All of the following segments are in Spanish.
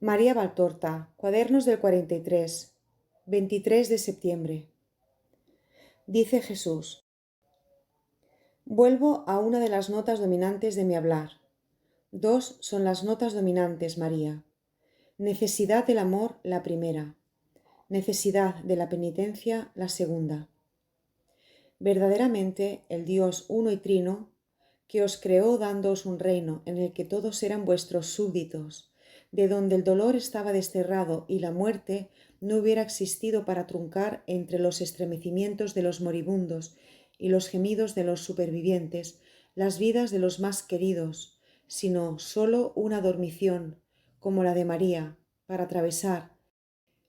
María Valtorta, Cuadernos del 43, 23 de septiembre. Dice Jesús: vuelvo a una de las notas dominantes de mi hablar. Dos son las notas dominantes, María. Necesidad del amor, la primera. Necesidad de la penitencia, la segunda. Verdaderamente el Dios uno y trino, que os creó dándoos un reino en el que todos eran vuestros súbditos, de donde el dolor estaba desterrado y la muerte no hubiera existido para truncar entre los estremecimientos de los moribundos y los gemidos de los supervivientes las vidas de los más queridos, sino sólo una dormición, como la de María, para atravesar,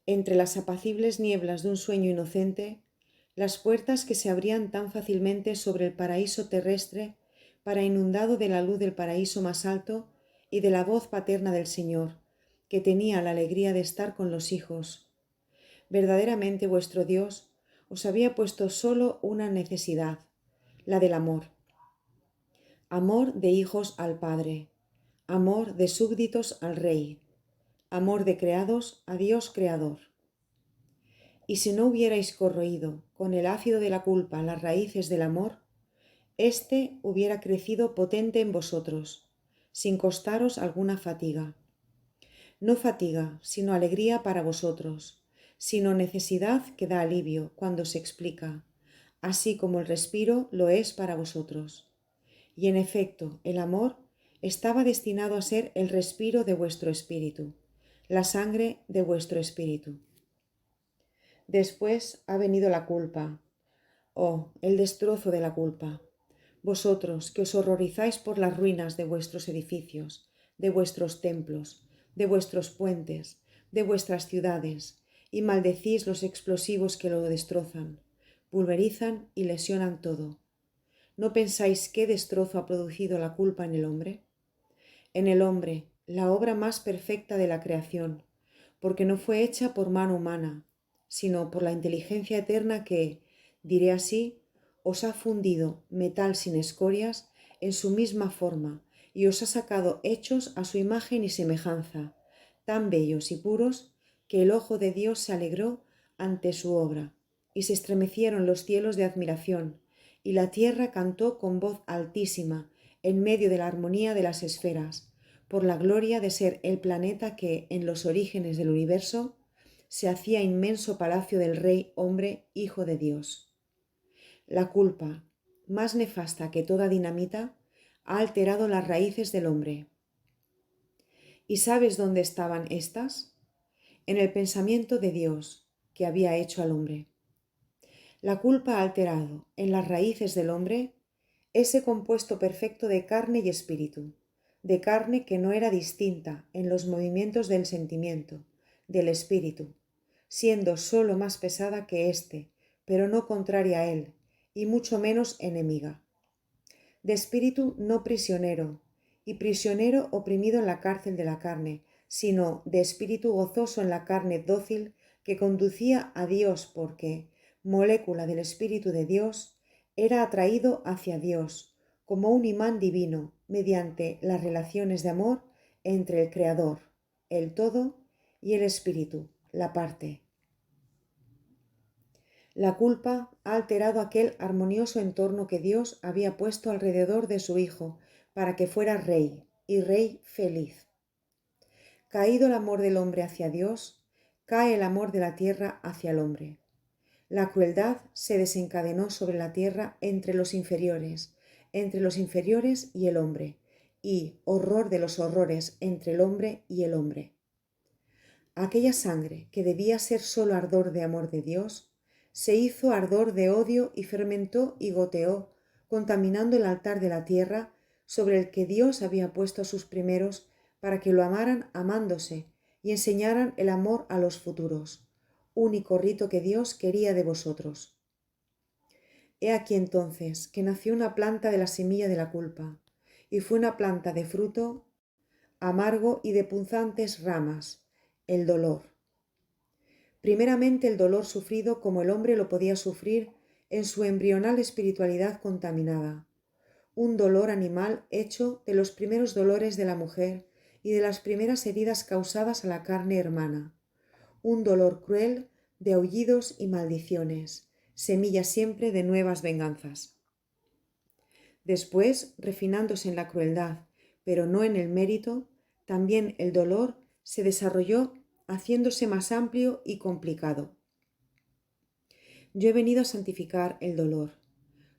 entre las apacibles nieblas de un sueño inocente, las puertas que se abrían tan fácilmente sobre el paraíso terrestre, para inundado de la luz del paraíso más alto y de la voz paterna del Señor, que tenía la alegría de estar con los hijos. Verdaderamente vuestro Dios os había puesto solo una necesidad, la del amor. Amor de hijos al Padre, amor de súbditos al Rey, amor de creados a Dios Creador. Y si no hubierais corroído con el ácido de la culpa las raíces del amor, éste hubiera crecido potente en vosotros, sin costaros alguna fatiga. No fatiga, sino alegría para vosotros, sino necesidad que da alivio cuando se explica, así como el respiro lo es para vosotros. Y en efecto, el amor estaba destinado a ser el respiro de vuestro espíritu, la sangre de vuestro espíritu. Después ha venido la culpa. Oh, el destrozo de la culpa. Vosotros que os horrorizáis por las ruinas de vuestros edificios, de vuestros templos, de vuestros puentes, de vuestras ciudades, y maldecís los explosivos que lo destrozan, pulverizan y lesionan todo. ¿No pensáis qué destrozo ha producido la culpa en el hombre? En el hombre, la obra más perfecta de la creación, porque no fue hecha por mano humana, sino por la inteligencia eterna que, diré así, os ha fundido metal sin escorias en su misma forma y os ha sacado hechos a su imagen y semejanza, tan bellos y puros que el ojo de Dios se alegró ante su obra, y se estremecieron los cielos de admiración, y la tierra cantó con voz altísima en medio de la armonía de las esferas, por la gloria de ser el planeta que, en los orígenes del universo, se hacía inmenso palacio del Rey hombre, Hijo de Dios. La culpa, más nefasta que toda dinamita, ha alterado las raíces del hombre. ¿Y sabes dónde estaban éstas? En el pensamiento de Dios, que había hecho al hombre. La culpa ha alterado, en las raíces del hombre, ese compuesto perfecto de carne y espíritu, de carne que no era distinta en los movimientos del sentimiento, del espíritu, siendo sólo más pesada que éste, pero no contraria a él, y mucho menos enemiga. De espíritu no prisionero, y prisionero oprimido en la cárcel de la carne, sino de espíritu gozoso en la carne dócil que conducía a Dios porque, molécula del Espíritu de Dios, era atraído hacia Dios, como un imán divino, mediante las relaciones de amor entre el Creador, el Todo, y el Espíritu, la parte. La culpa ha alterado aquel armonioso entorno que Dios había puesto alrededor de su Hijo para que fuera Rey, y Rey feliz. Caído el amor del hombre hacia Dios, cae el amor de la tierra hacia el hombre. La crueldad se desencadenó sobre la tierra entre los inferiores y el hombre, y, horror de los horrores, entre el hombre y el hombre. Aquella sangre, que debía ser solo ardor de amor de Dios, se hizo ardor de odio y fermentó y goteó, contaminando el altar de la tierra sobre el que Dios había puesto a sus primeros para que lo amaran amándose y enseñaran el amor a los futuros, único rito que Dios quería de vosotros. He aquí entonces que nació una planta de la semilla de la culpa, y fue una planta de fruto amargo y de punzantes ramas, el dolor. Primeramente el dolor sufrido como el hombre lo podía sufrir en su embrional espiritualidad contaminada, un dolor animal hecho de los primeros dolores de la mujer y de las primeras heridas causadas a la carne hermana, un dolor cruel de aullidos y maldiciones, semilla siempre de nuevas venganzas. Después, refinándose en la crueldad, pero no en el mérito, también el dolor se desarrolló haciéndose más amplio y complicado. Yo he venido a santificar el dolor,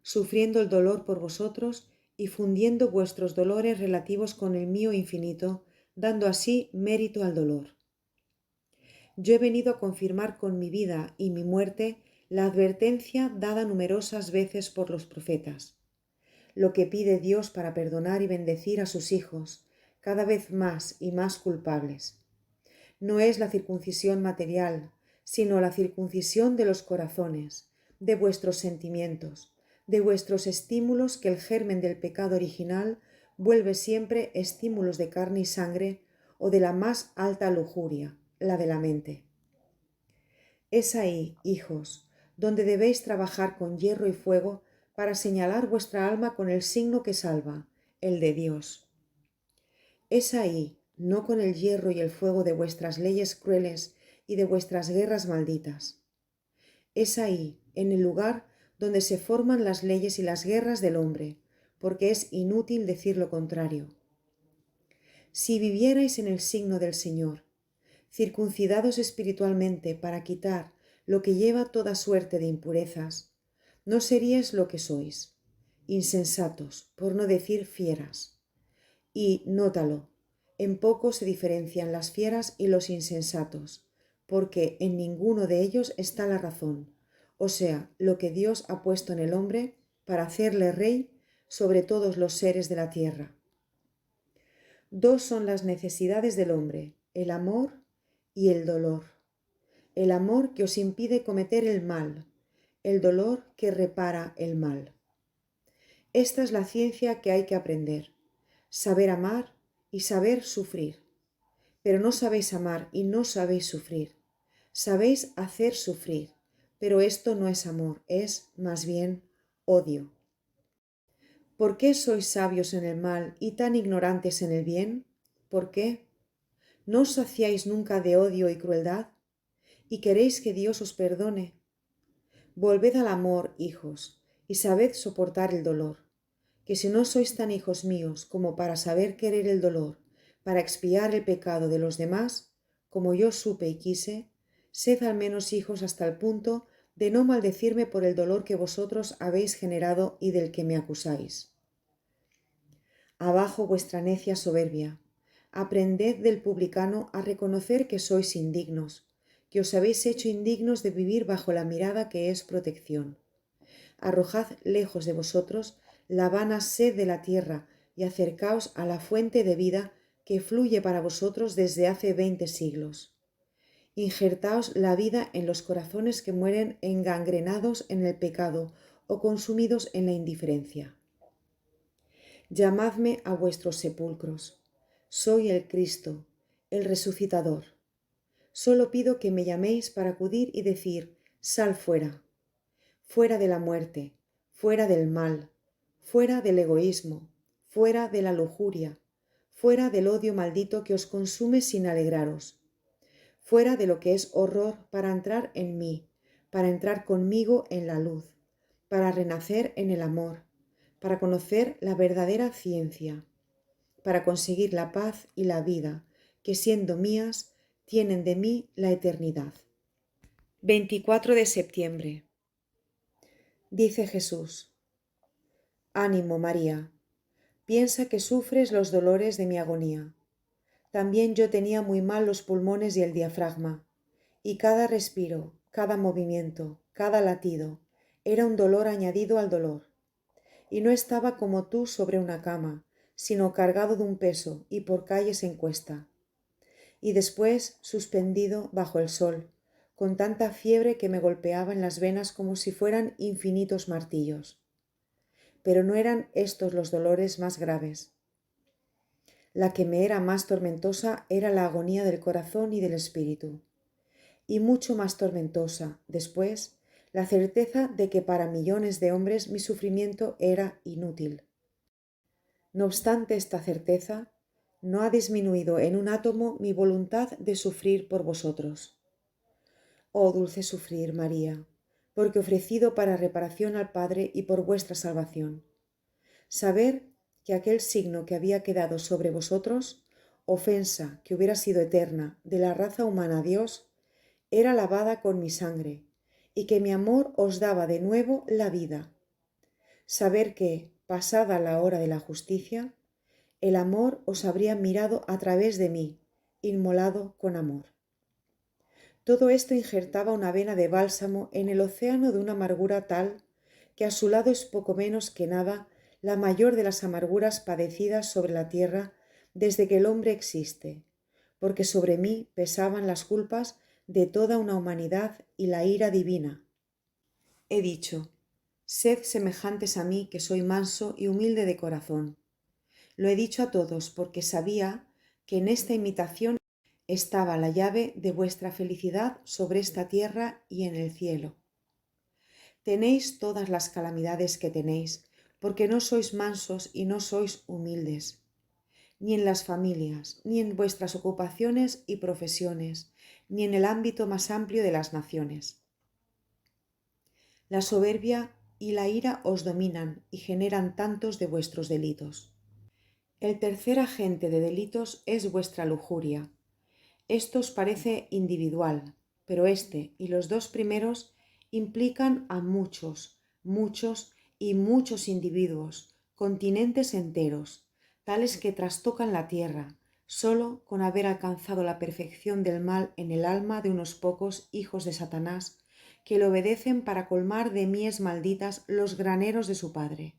sufriendo el dolor por vosotros y fundiendo vuestros dolores relativos con el mío infinito, dando así mérito al dolor. Yo he venido a confirmar con mi vida y mi muerte la advertencia dada numerosas veces por los profetas. Lo que pide Dios para perdonar y bendecir a sus hijos, cada vez más y más culpables. No es la circuncisión material, sino la circuncisión de los corazones, de vuestros sentimientos, de vuestros estímulos que el germen del pecado original vuelve siempre estímulos de carne y sangre o de la más alta lujuria, la de la mente. Es ahí, hijos, donde debéis trabajar con hierro y fuego para señalar vuestra alma con el signo que salva, el de Dios. Es ahí, no con el hierro y el fuego de vuestras leyes crueles y de vuestras guerras malditas. Es ahí, en el lugar donde se forman las leyes y las guerras del hombre, porque es inútil decir lo contrario. Si vivierais en el signo del Señor, circuncidados espiritualmente para quitar lo que lleva toda suerte de impurezas, no seríais lo que sois, insensatos, por no decir fieras. Y, nótalo, en poco se diferencian las fieras y los insensatos, porque en ninguno de ellos está la razón, o sea, lo que Dios ha puesto en el hombre para hacerle rey sobre todos los seres de la tierra. Dos son las necesidades del hombre, el amor y el dolor. El amor que os impide cometer el mal, el dolor que repara el mal. Esta es la ciencia que hay que aprender, saber amar y saber sufrir. Pero no sabéis amar y no sabéis sufrir. Sabéis hacer sufrir, pero esto no es amor, es más bien odio. ¿Por qué sois sabios en el mal y tan ignorantes en el bien? ¿Por qué? ¿No os saciáis nunca de odio y crueldad? ¿Y queréis que Dios os perdone? Volved al amor, hijos, y sabed soportar el dolor, que si no sois tan hijos míos como para saber querer el dolor, para expiar el pecado de los demás, como yo supe y quise, sed al menos hijos hasta el punto de no maldecirme por el dolor que vosotros habéis generado y del que me acusáis. Abajo vuestra necia soberbia. Aprended del publicano a reconocer que sois indignos, que os habéis hecho indignos de vivir bajo la mirada que es protección. Arrojad lejos de vosotros la vana sed de la tierra y acercaos a la fuente de vida que fluye para vosotros desde hace 20 siglos. Injertaos la vida en los corazones que mueren engangrenados en el pecado o consumidos en la indiferencia. Llamadme a vuestros sepulcros. Soy el Cristo, el resucitador. Solo pido que me llaméis para acudir y decir, sal fuera. Fuera de la muerte, fuera del mal, fuera del egoísmo, fuera de la lujuria, fuera del odio maldito que os consume sin alegraros, fuera de lo que es horror para entrar en mí, para entrar conmigo en la luz, para renacer en el amor, para conocer la verdadera ciencia, para conseguir la paz y la vida, que siendo mías, tienen de mí la eternidad. 24 de septiembre. Dice Jesús: Ánimo, María, piensa que sufres los dolores de mi agonía. También yo tenía muy mal los pulmones y el diafragma, y cada respiro, cada movimiento, cada latido, era un dolor añadido al dolor. Y no estaba como tú sobre una cama, sino cargado de un peso y por calles en cuesta. Y después suspendido bajo el sol, con tanta fiebre que me golpeaba en las venas como si fueran infinitos martillos. Pero no eran estos los dolores más graves. La que me era más tormentosa era la agonía del corazón y del espíritu. Y mucho más tormentosa, después, la certeza de que para millones de hombres mi sufrimiento era inútil. No obstante esta certeza, no ha disminuido en un átomo mi voluntad de sufrir por vosotros. Oh dulce sufrir, María, porque ofrecido para reparación al Padre y por vuestra salvación. Saber que aquel signo que había quedado sobre vosotros, ofensa que hubiera sido eterna de la raza humana a Dios, era lavada con mi sangre, y que mi amor os daba de nuevo la vida. Saber que, pasada la hora de la justicia, el amor os habría mirado a través de mí, inmolado con amor. Todo esto injertaba una vena de bálsamo en el océano de una amargura tal que a su lado es poco menos que nada la mayor de las amarguras padecidas sobre la tierra desde que el hombre existe, porque sobre mí pesaban las culpas de toda una humanidad y la ira divina. He dicho, sed semejantes a mí, que soy manso y humilde de corazón. Lo he dicho a todos porque sabía que en esta imitación estaba la llave de vuestra felicidad sobre esta tierra y en el cielo. Tenéis todas las calamidades que tenéis, porque no sois mansos y no sois humildes, ni en las familias, ni en vuestras ocupaciones y profesiones, ni en el ámbito más amplio de las naciones. La soberbia y la ira os dominan y generan tantos de vuestros delitos. El tercer agente de delitos es vuestra lujuria. Esto os parece individual, pero este y los dos primeros implican a muchos, muchos y muchos individuos, continentes enteros, tales que trastocan la tierra, solo con haber alcanzado la perfección del mal en el alma de unos pocos hijos de Satanás, que le obedecen para colmar de mies malditas los graneros de su padre.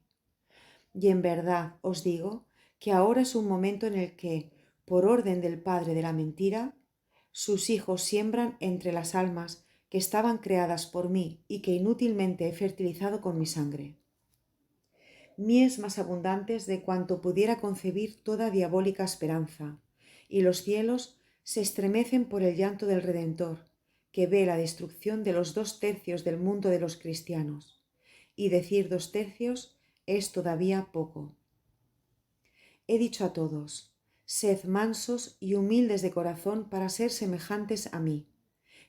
Y en verdad os digo que ahora es un momento en el que, por orden del padre de la mentira, sus hijos siembran entre las almas que estaban creadas por mí y que inútilmente he fertilizado con mi sangre. Mies más abundantes de cuanto pudiera concebir toda diabólica esperanza, y los cielos se estremecen por el llanto del Redentor, que ve la destrucción de los 2/3 del mundo de los cristianos, y decir 2/3 es todavía poco. He dicho a todos, sed mansos y humildes de corazón para ser semejantes a mí,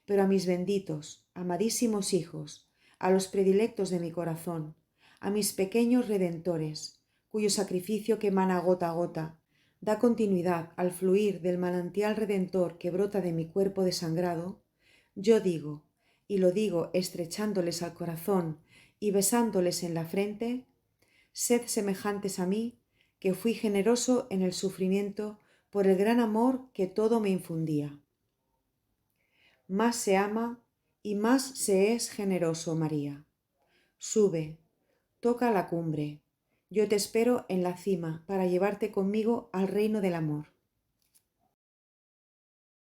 pero a mis benditos, amadísimos hijos, a los predilectos de mi corazón, a mis pequeños redentores, cuyo sacrificio que emana gota a gota, da continuidad al fluir del manantial redentor que brota de mi cuerpo desangrado, yo digo, y lo digo estrechándoles al corazón y besándoles en la frente, sed semejantes a mí, que fui generoso en el sufrimiento por el gran amor que todo me infundía. Más se ama y más se es generoso, María. Sube, toca la cumbre. Yo te espero en la cima para llevarte conmigo al reino del amor.